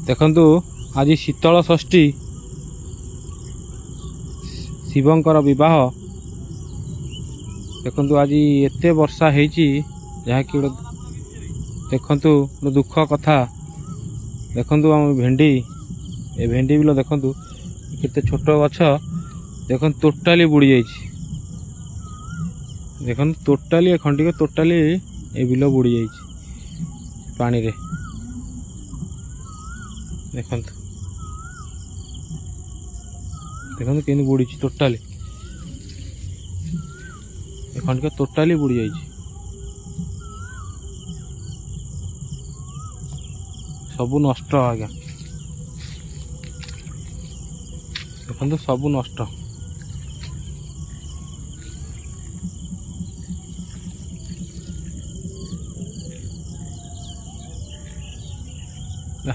देखंतु आज शीतल षष्ठी शिवंकर विवाह देखंतु आज एते वर्षा हेची जहाँकि देखंतु दुख कथा देखंतु आम भेंडी ए भेंडी बिल देखंतु केते छोट गछ देखंतु टोटाली बुड़ी जाइछि देखंतु टोटाली खंडिक टोटाली ए बिल बुड़ी जाइछि पानी रे देखंतु देखंतु केनी बुड़ी टोटाली खंडिक टोटाली बुड़ी जाइछि सबु नष्ट आज्ञा देखंतु सबु नष्ट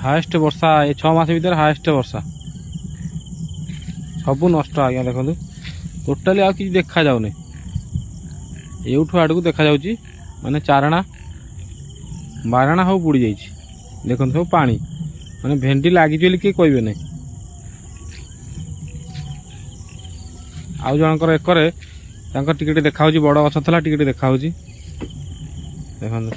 हाएस्ट वर्षा ये 6 मास भीतर हाएस्ट वर्षा सबु नष्ट आज्ञा देखंतु टोटाली आ कि देखा जाउनी एउठु आडू देखा जाउची माने चारणा बारणा हो बुड़ी जाइछि देखंतु सब पानी माने भेंडी लागि जोली के कहबे नै आउ जनकर एकरे तांकर टिके देखा होची बड़ गछ थला टिके देखा होची देखंतु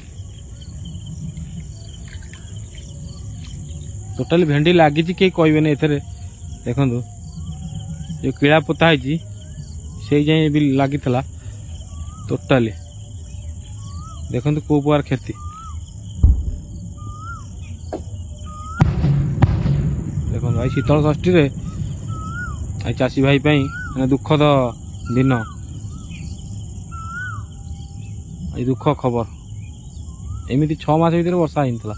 टोटाली भेंडी लागि के कहबे नै एथरे देखंतु जो कीड़ा पोता है से जाए भी लगी टोटाली देखो कौ प्रकार क्षति देखो भाई शीतल षष्ठी रे चाषी भाई माने दुखद दिन दुख खबर एमती 6 मास भीतर वर्षा होता